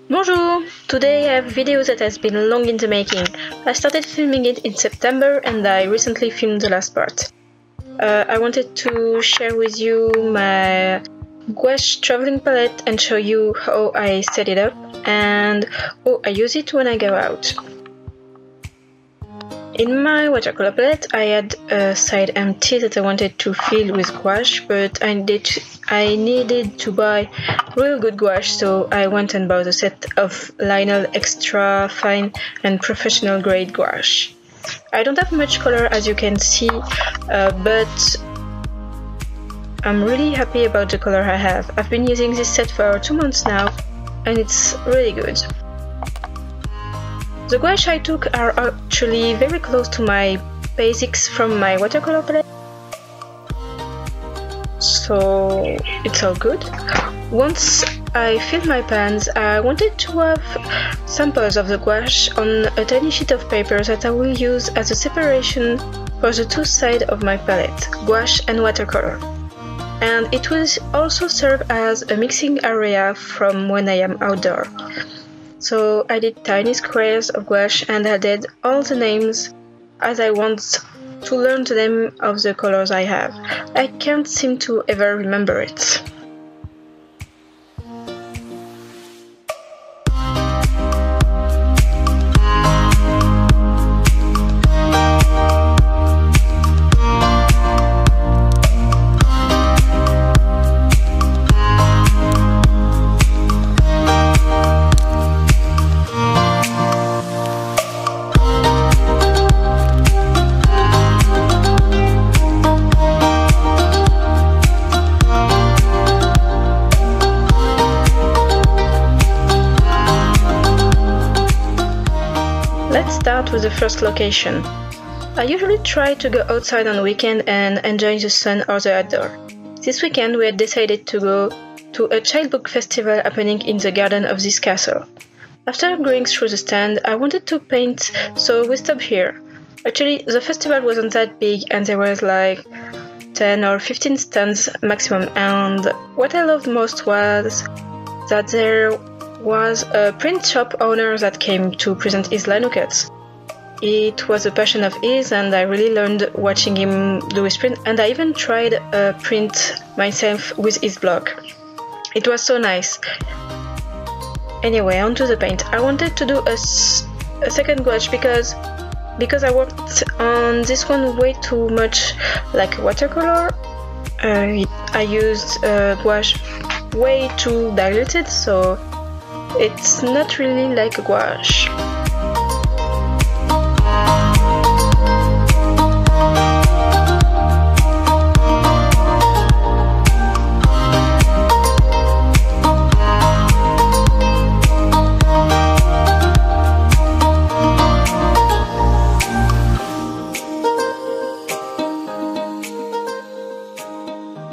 Bonjour! Today I have a video that has been long in the making. I started filming it in September and I recently filmed the last part. I wanted to share with you my gouache traveling palette and show you how I set it up and how I use it when I go out. In my watercolor palette I had a side empty that I wanted to fill with gouache, but I needed to buy real good gouache, so I went and bought a set of Linol extra fine and professional grade gouache. I don't have much color as you can see, but I'm really happy about the color I have. I've been using this set for 2 months now and it's really good. The gouache I took are actually very close to my basics from my watercolor palette, so it's all good. Once I filled my pans, I wanted to have samples of the gouache on a tiny sheet of paper that I will use as a separation for the two sides of my palette, gouache and watercolor. And it will also serve as a mixing area from when I am outdoor. So I did tiny squares of gouache and added all the names as I want to learn the name of the colors I have. I can't seem to ever remember it. Let's start with the first location. I usually try to go outside on the weekend and enjoy the sun or the outdoor. This weekend we had decided to go to a sketchbook festival happening in the garden of this castle. After going through the stand, I wanted to paint, so we stopped here. Actually, the festival wasn't that big and there was like 10 or 15 stands maximum, and what I loved most was that there was a print shop owner that came to present his line cuts. It was a passion of his and I really learned watching him do his print, and I even tried a print myself with his block. It was so nice. Anyway, onto the paint. I wanted to do a second gouache because I worked on this one way too much like watercolor. I used gouache way too diluted, so it's not really like a gouache.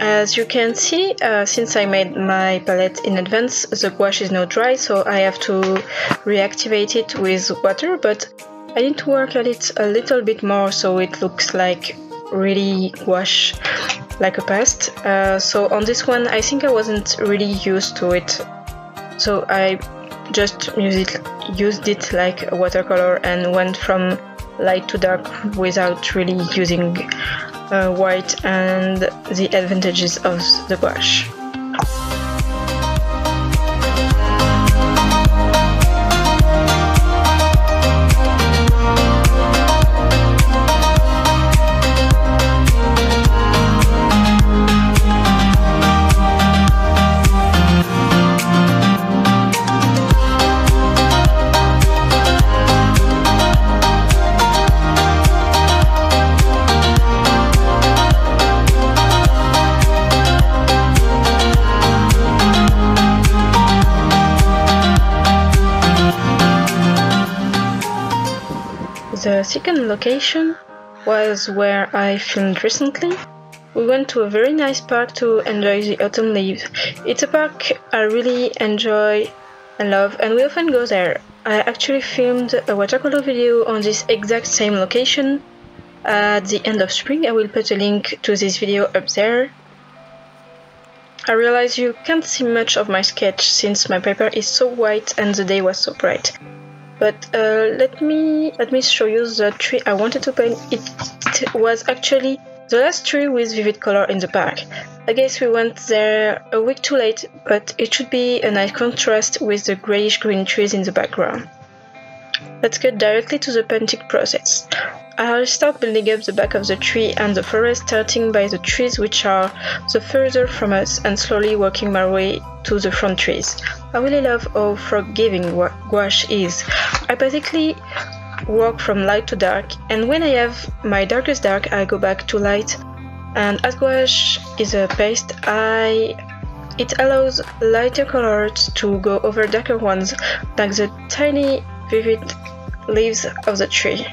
As you can see, since I made my palette in advance, the gouache is now dry, so I have to reactivate it with water, but I need to work at it a little bit more so it looks like really gouache, like a past. So on this one I think I wasn't really used to it, so I just used it like a watercolor and went from light to dark without really using white and the advantages of the gouache. The second location was where I filmed recently. We went to a very nice park to enjoy the autumn leaves. It's a park I really enjoy and love, and we often go there. I actually filmed a watercolor video on this exact same location at the end of spring. I will put a link to this video up there. I realize you can't see much of my sketch since my paper is so white and the day was so bright. But let me show you the tree I wanted to paint. It was actually the last tree with vivid color in the park. I guess we went there a week too late, but it should be a nice contrast with the greyish-green trees in the background. Let's get directly to the painting process. I'll start building up the back of the tree and the forest, starting by the trees which are the further from us and slowly working my way to the front trees. I really love how forgiving gouache is. I basically work from light to dark, and when I have my darkest dark I go back to light, and as gouache is a paste, it allows lighter colors to go over darker ones, like the tiny vivid leaves of the tree.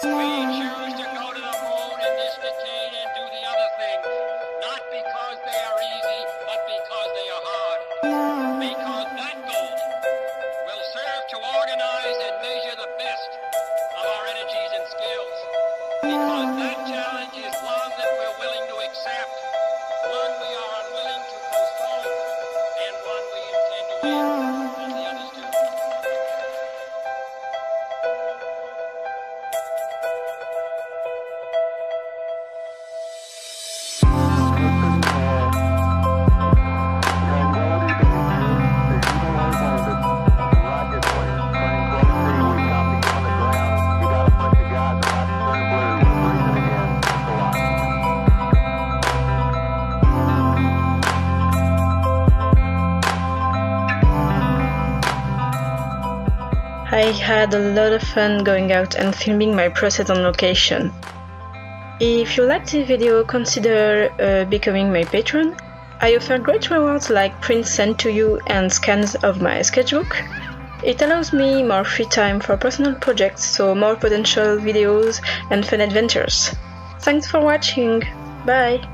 We choose to go to the moon in this decade and do the other things, not because they are easy, but because they are hard. Because that goal will serve to organize and measure the best of our energies and skills. Because that challenge is one that we're willing to accept, one we are unwilling to postpone, and one we intend to win, as the others do. I had a lot of fun going out and filming my process on location. If you liked this video, consider becoming my patron. I offer great rewards like prints sent to you and scans of my sketchbook. It allows me more free time for personal projects, so more potential videos and fun adventures. Thanks for watching. Bye!